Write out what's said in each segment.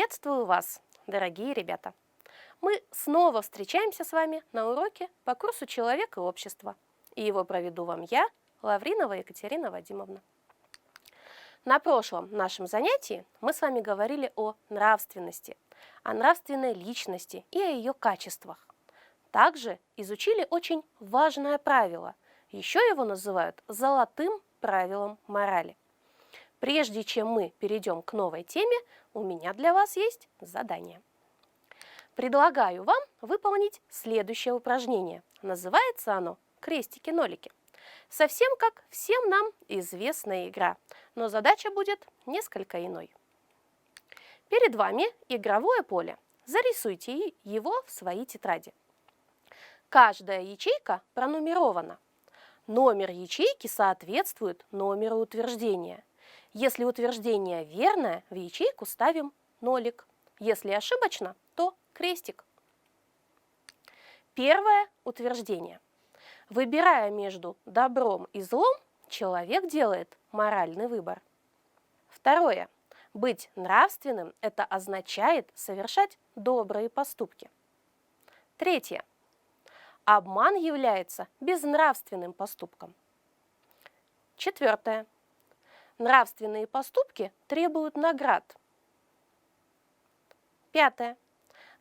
Приветствую вас, дорогие ребята! Мы снова встречаемся с вами на уроке по курсу «Человек и общество». И его проведу вам я, Лавринова Екатерина Вадимовна. На прошлом нашем занятии мы с вами говорили о нравственности, о нравственной личности и о ее качествах. Также изучили очень важное правило. Еще его называют золотым правилом морали. Прежде чем мы перейдем к новой теме, у меня для вас есть задание. Предлагаю вам выполнить следующее упражнение. Называется оно «Крестики-нолики». Совсем как всем нам известная игра, но задача будет несколько иной. Перед вами игровое поле. Зарисуйте его в свои тетради. Каждая ячейка пронумерована. Номер ячейки соответствует номеру утверждения. Если утверждение верное, в ячейку ставим нолик. Если ошибочно, то крестик. Первое утверждение. Выбирая между добром и злом, человек делает моральный выбор. Второе. Быть нравственным – это означает совершать добрые поступки. Третье. Обман является безнравственным поступком. Четвертое. Нравственные поступки требуют наград. Пятое.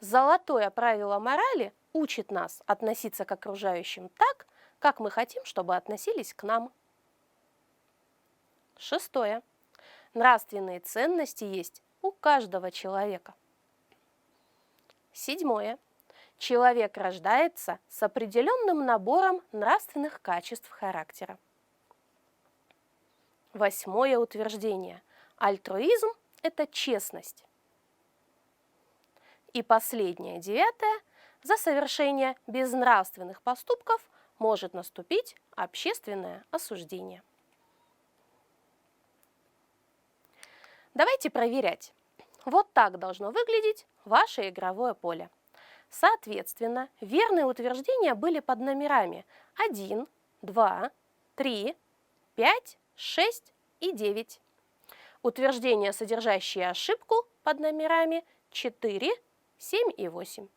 Золотое правило морали учит нас относиться к окружающим так, как мы хотим, чтобы относились к нам. Шестое. Нравственные ценности есть у каждого человека. Седьмое. Человек рождается с определенным набором нравственных качеств характера. Восьмое утверждение. Альтруизм – это честность. И последнее, девятое. За совершение безнравственных поступков может наступить общественное осуждение. Давайте проверять. Вот так должно выглядеть ваше игровое поле. Соответственно, верные утверждения были под номерами 1, 2, 3, 5, 6 и 9. Утверждения, содержащие ошибку, под номерами 4, 7 и 8.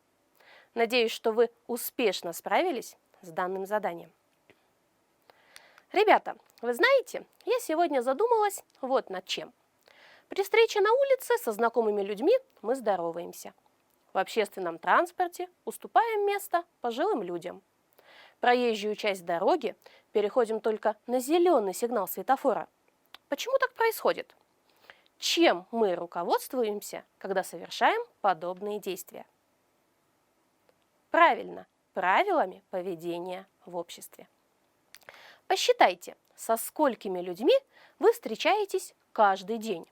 Надеюсь, что вы успешно справились с данным заданием. Ребята, вы знаете, я сегодня задумалась вот над чем. При встрече на улице со знакомыми людьми мы здороваемся. В общественном транспорте уступаем место пожилым людям. Проезжую часть дороги переходим только на зеленый сигнал светофора. Почему так происходит? Чем мы руководствуемся, когда совершаем подобные действия? Правильно, правилами поведения в обществе. Посчитайте, со сколькими людьми вы встречаетесь каждый день.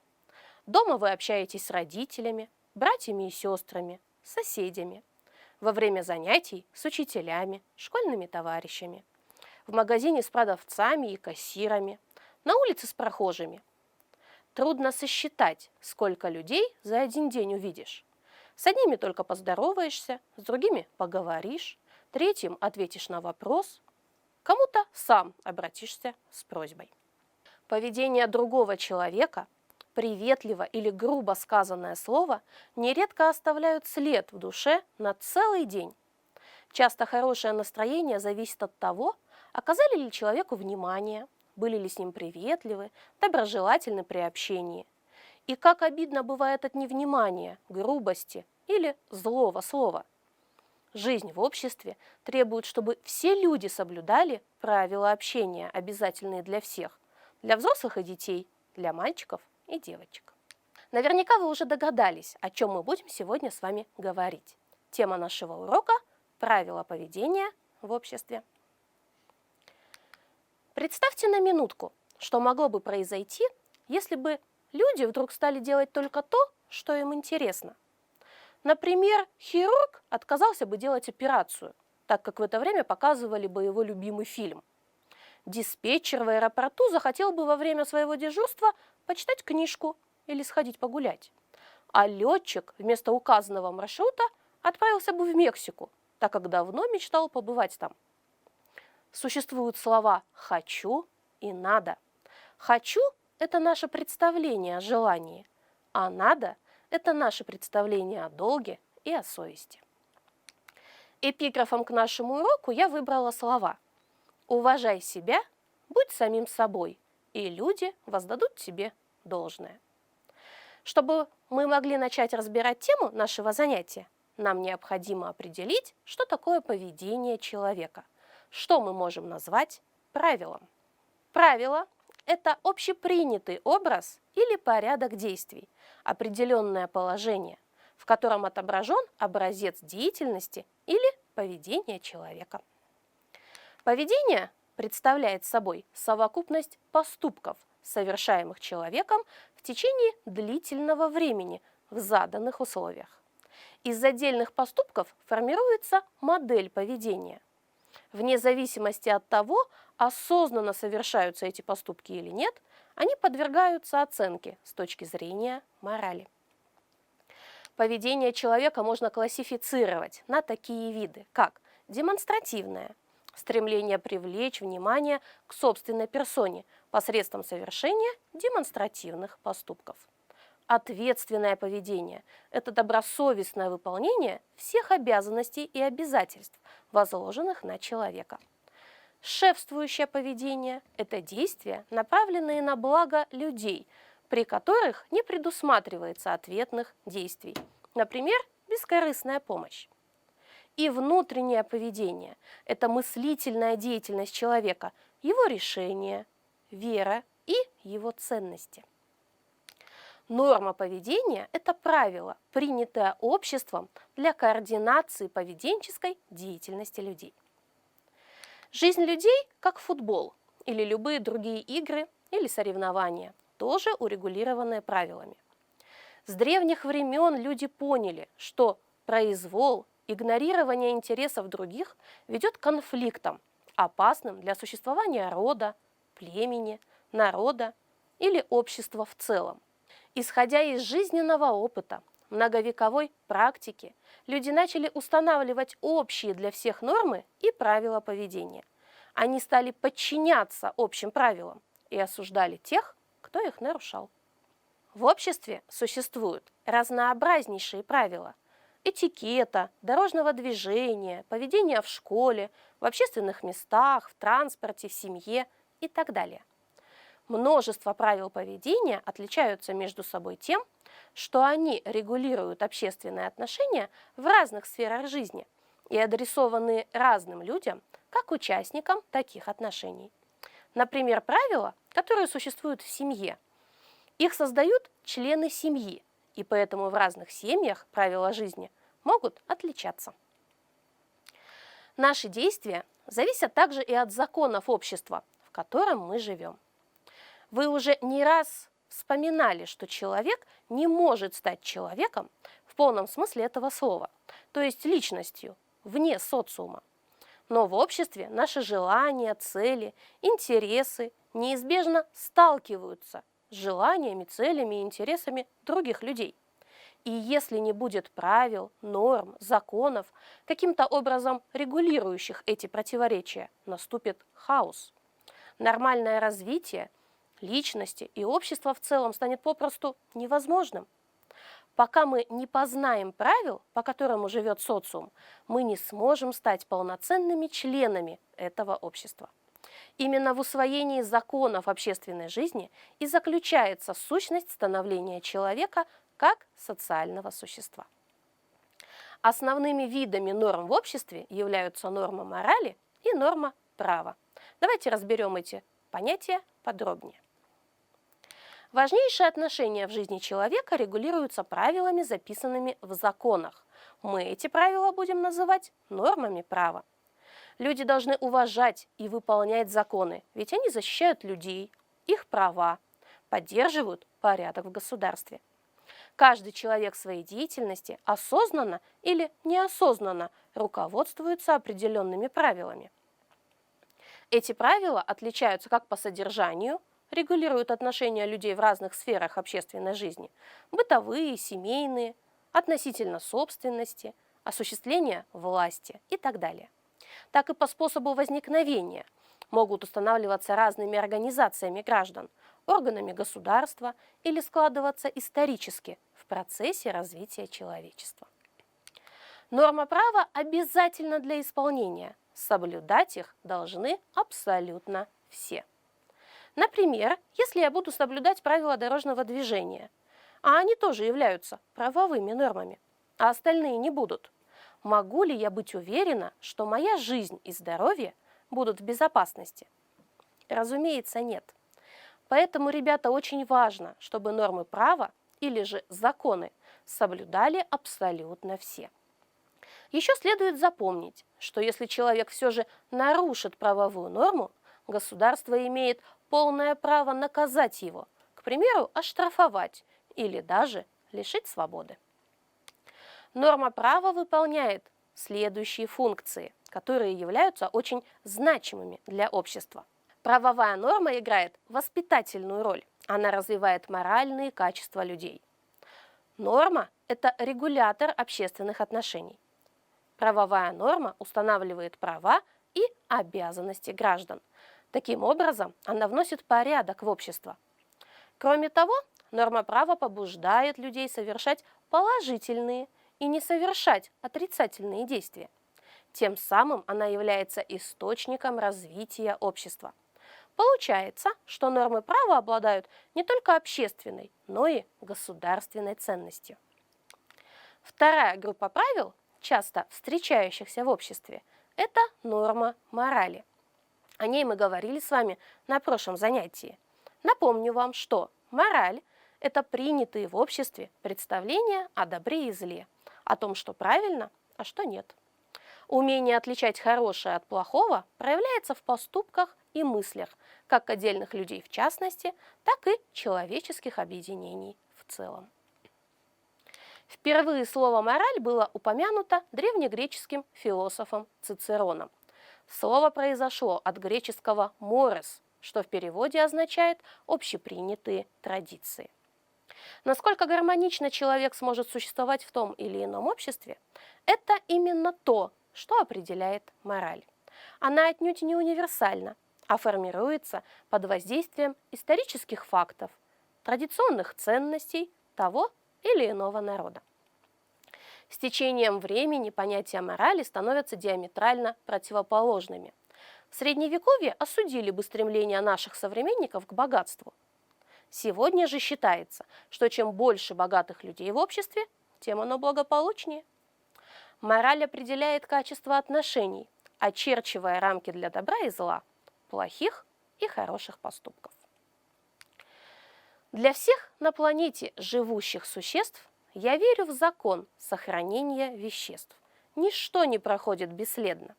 Дома вы общаетесь с родителями, братьями и сестрами, соседями. Во время занятий с учителями, школьными товарищами. В магазине с продавцами и кассирами. На улице с прохожими. Трудно сосчитать, сколько людей за один день увидишь. С одними только поздороваешься, с другими поговоришь, третьим ответишь на вопрос, кому-то сам обратишься с просьбой. Поведение другого человека, приветливо или грубо сказанное слово, нередко оставляют след в душе на целый день. Часто хорошее настроение зависит от того, оказали ли человеку внимание, были ли с ним приветливы, доброжелательны при общении. И как обидно бывает от невнимания, грубости или злого слова. Жизнь в обществе требует, чтобы все люди соблюдали правила общения, обязательные для всех, для взрослых и детей, для мальчиков и девочек. Наверняка вы уже догадались, о чем мы будем сегодня с вами говорить. Тема нашего урока – правила поведения в обществе. Представьте на минутку, что могло бы произойти, если бы люди вдруг стали делать только то, что им интересно. Например, хирург отказался бы делать операцию, так как в это время показывали бы его любимый фильм. Диспетчер в аэропорту захотел бы во время своего дежурства почитать книжку или сходить погулять. А летчик вместо указанного маршрута отправился бы в Мексику, так как давно мечтал побывать там. Существуют слова «хочу» и «надо». «Хочу» – это наше представление о желании, а «надо» – это наше представление о долге и о совести. Эпиграфом к нашему уроку я выбрала слова: «Уважай себя, будь самим собой, и люди воздадут тебе должное». Чтобы мы могли начать разбирать тему нашего занятия, нам необходимо определить, что такое поведение человека, что мы можем назвать правилом. Правило – это общепринятый образ или порядок действий, определенное положение, в котором отображен образец деятельности или поведения человека. Поведение представляет собой совокупность поступков, совершаемых человеком в течение длительного времени в заданных условиях. Из отдельных поступков формируется модель поведения. Вне зависимости от того, осознанно совершаются эти поступки или нет, они подвергаются оценке с точки зрения морали. Поведение человека можно классифицировать на такие виды, как демонстративное – стремление привлечь внимание к собственной персоне посредством совершения демонстративных поступков. Ответственное поведение – это добросовестное выполнение всех обязанностей и обязательств, возложенных на человека. Шефствующее поведение – это действия, направленные на благо людей, при которых не предусматривается ответных действий, например, бескорыстная помощь. И внутреннее поведение – это мыслительная деятельность человека, его решения, вера и его ценности. Норма поведения – это правило, принятое обществом для координации поведенческой деятельности людей. Жизнь людей, как футбол или любые другие игры или соревнования, тоже урегулированные правилами. С древних времен люди поняли, что произвол, игнорирование интересов других ведет к конфликтам, опасным для существования рода, племени, народа или общества в целом. Исходя из жизненного опыта, многовековой практики, люди начали устанавливать общие для всех нормы и правила поведения. Они стали подчиняться общим правилам и осуждали тех, кто их нарушал. В обществе существуют разнообразнейшие правила – этикета, дорожного движения, поведения в школе, в общественных местах, в транспорте, в семье и так далее. Множество правил поведения отличаются между собой тем, что они регулируют общественные отношения в разных сферах жизни и адресованы разным людям, как участникам таких отношений. Например, правила, которые существуют в семье. Их создают члены семьи, и поэтому в разных семьях правила жизни могут отличаться. Наши действия зависят также и от законов общества, в котором мы живем. Вы уже не раз вспоминали, что человек не может стать человеком в полном смысле этого слова, то есть личностью, вне социума. Но в обществе наши желания, цели, интересы неизбежно сталкиваются с желаниями, целями и интересами других людей. И если не будет правил, норм, законов, каким-то образом регулирующих эти противоречия, наступит хаос. Нормальное развитие личности и общества в целом станет попросту невозможным. Пока мы не познаем правил, по которым живет социум, мы не сможем стать полноценными членами этого общества. Именно в усвоении законов общественной жизни и заключается сущность становления человека как социального существа. Основными видами норм в обществе являются норма морали и норма права. Давайте разберем эти понятия подробнее. Важнейшие отношения в жизни человека регулируются правилами, записанными в законах. Мы эти правила будем называть нормами права. Люди должны уважать и выполнять законы, ведь они защищают людей, их права, поддерживают порядок в государстве. Каждый человек в своей деятельности осознанно или неосознанно руководствуется определенными правилами. Эти правила отличаются как по содержанию, регулируют отношения людей в разных сферах общественной жизни – бытовые, семейные, относительно собственности, осуществления власти и так далее. Так и по способу возникновения могут устанавливаться разными организациями граждан, органами государства или складываться исторически в процессе развития человечества. Нормы права обязательно для исполнения. Соблюдать их должны абсолютно все. Например, если я буду соблюдать правила дорожного движения, а они тоже являются правовыми нормами, а остальные не будут, могу ли я быть уверена, что моя жизнь и здоровье будут в безопасности? Разумеется, нет. Поэтому, ребята, очень важно, чтобы нормы права или же законы соблюдали абсолютно все. Еще следует запомнить, что если человек все же нарушит правовую норму, государство имеет полное право наказать его, к примеру, оштрафовать или даже лишить свободы. Норма права выполняет следующие функции, которые являются очень значимыми для общества. Правовая норма играет воспитательную роль. Она развивает моральные качества людей. Норма – это регулятор общественных отношений. Правовая норма устанавливает права и обязанности граждан. Таким образом, она вносит порядок в общество. Кроме того, норма права побуждает людей совершать положительные и не совершать отрицательные действия. Тем самым она является источником развития общества. Получается, что нормы права обладают не только общественной, но и государственной ценностью. Вторая группа правил, часто встречающихся в обществе, это норма морали. О ней мы говорили с вами на прошлом занятии. Напомню вам, что мораль – это принятые в обществе представления о добре и зле, о том, что правильно, а что нет. Умение отличать хорошее от плохого проявляется в поступках и мыслях, как отдельных людей в частности, так и человеческих объединений в целом. Впервые слово «мораль» было упомянуто древнегреческим философом Цицероном. Слово произошло от греческого «морес», что в переводе означает «общепринятые традиции». Насколько гармонично человек сможет существовать в том или ином обществе, это именно то, что определяет мораль. Она отнюдь не универсальна, а формируется под воздействием исторических фактов, традиционных ценностей того или иного народа. С течением времени понятия морали становятся диаметрально противоположными. В Средневековье осудили бы стремление наших современников к богатству. Сегодня же считается, что чем больше богатых людей в обществе, тем оно благополучнее. Мораль определяет качество отношений, очерчивая рамки для добра и зла, плохих и хороших поступков. Для всех на планете живущих существ я верю в закон сохранения веществ. Ничто не проходит бесследно.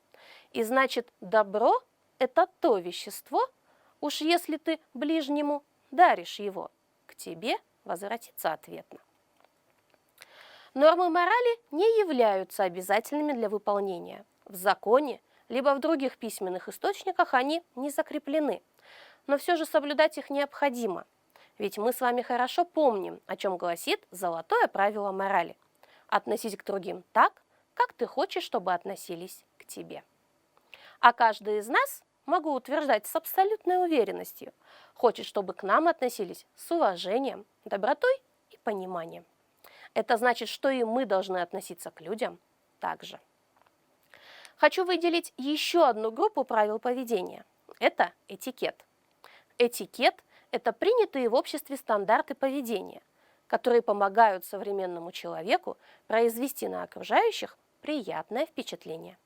И значит, добро – это то вещество, уж если ты ближнему даришь его, к тебе возвратится ответно. Нормы морали не являются обязательными для выполнения. В законе, либо в других письменных источниках они не закреплены. Но все же соблюдать их необходимо. Ведь мы с вами хорошо помним, о чем гласит золотое правило морали. Относись к другим так, как ты хочешь, чтобы относились к тебе. А каждый из нас, могу утверждать с абсолютной уверенностью, хочет, чтобы к нам относились с уважением, добротой и пониманием. Это значит, что и мы должны относиться к людям так же. Хочу выделить еще одну группу правил поведения. Это этикет. Этикет – это принятые в обществе стандарты поведения, которые помогают современному человеку произвести на окружающих приятное впечатление.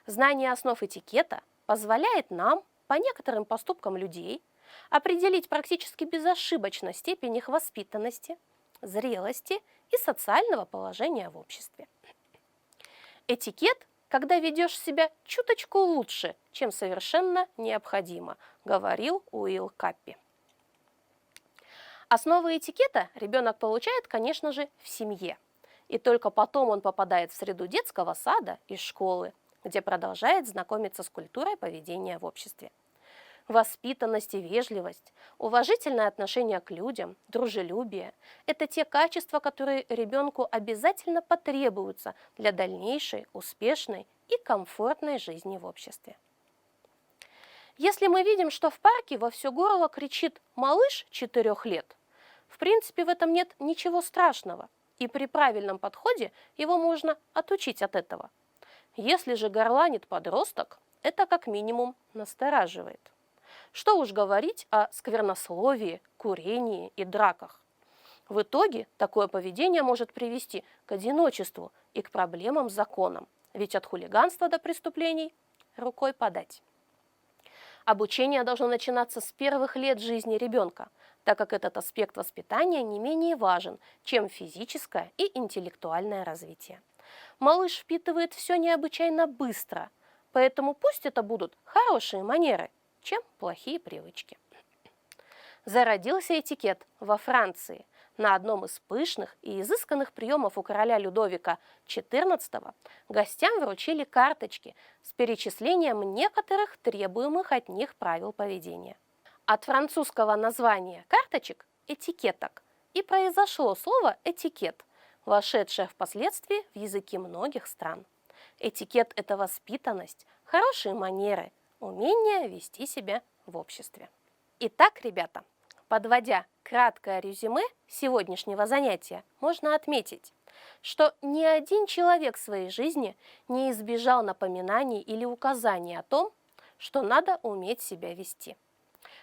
Знание основ этикета позволяет нам, по некоторым поступкам людей, определить практически безошибочно степень их воспитанности, зрелости и социального положения в обществе. Этикет, когда ведешь себя чуточку лучше, чем совершенно необходимо, говорил Уилл Каппи. Основы этикета ребенок получает, конечно же, в семье. И только потом он попадает в среду детского сада и школы, где продолжает знакомиться с культурой поведения в обществе. Воспитанность и вежливость, уважительное отношение к людям, дружелюбие – это те качества, которые ребенку обязательно потребуются для дальнейшей, успешной и комфортной жизни в обществе. Если мы видим, что в парке во все горло кричит малыш 4 лет, В принципе, в этом нет ничего страшного, и при правильном подходе его можно отучить от этого. Если же горланит подросток, это как минимум настораживает. Что уж говорить о сквернословии, курении и драках. В итоге такое поведение может привести к одиночеству и к проблемам с законом, ведь от хулиганства до преступлений рукой подать. Обучение должно начинаться с первых лет жизни ребенка, так как этот аспект воспитания не менее важен, чем физическое и интеллектуальное развитие. Малыш впитывает все необычайно быстро, поэтому пусть это будут хорошие манеры, чем плохие привычки. Зародился этикет во Франции. На одном из пышных и изысканных приемов у короля Людовика XIV гостям вручили карточки с перечислением некоторых требуемых от них правил поведения. От французского названия карточек «этикеток» и произошло слово «этикет», вошедшее впоследствии в языки многих стран. Этикет – это воспитанность, хорошие манеры, умение вести себя в обществе. Итак, ребята, подводя краткое резюме сегодняшнего занятия, можно отметить, что ни один человек в своей жизни не избежал напоминаний или указаний о том, что надо уметь себя вести.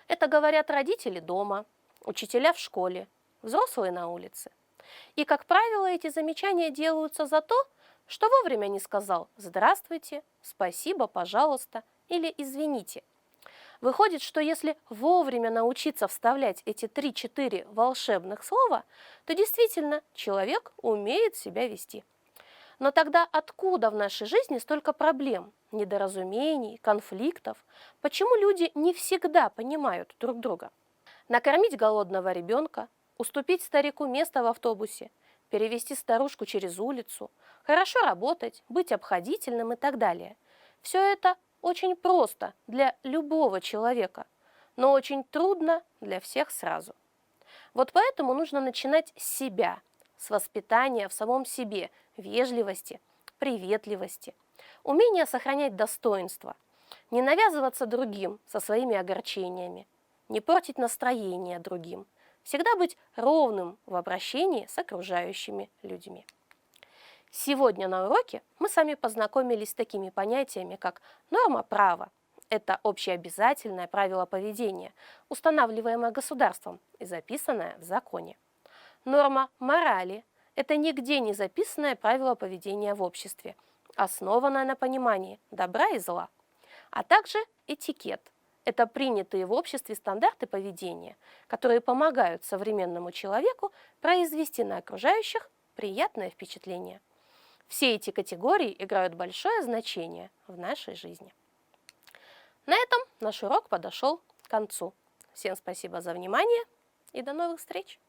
Это говорят родители дома, учителя в школе, взрослые на улице. И, как правило, эти замечания делаются за то, что вовремя не сказал «здравствуйте», «спасибо», «пожалуйста» или «извините». Выходит, что если вовремя научиться вставлять эти 3-4 волшебных слова, то действительно человек умеет себя вести. Но тогда откуда в нашей жизни столько проблем, недоразумений, конфликтов? Почему люди не всегда понимают друг друга? Накормить голодного ребенка, уступить старику место в автобусе, перевести старушку через улицу, хорошо работать, быть обходительным и так далее. Все это очень просто для любого человека, но очень трудно для всех сразу. Вот поэтому нужно начинать с себя, с воспитания в самом себе, вежливости, приветливости, умения сохранять достоинство, не навязываться другим со своими огорчениями, не портить настроение другим, всегда быть ровным в обращении с окружающими людьми. Сегодня на уроке мы с вами познакомились с такими понятиями, как норма права. Это общеобязательное правило поведения, устанавливаемое государством и записанное в законе. Норма морали – это нигде не записанное правило поведения в обществе, основанное на понимании добра и зла. А также этикет – это принятые в обществе стандарты поведения, которые помогают современному человеку произвести на окружающих приятное впечатление. Все эти категории играют большое значение в нашей жизни. На этом наш урок подошел к концу. Всем спасибо за внимание и до новых встреч!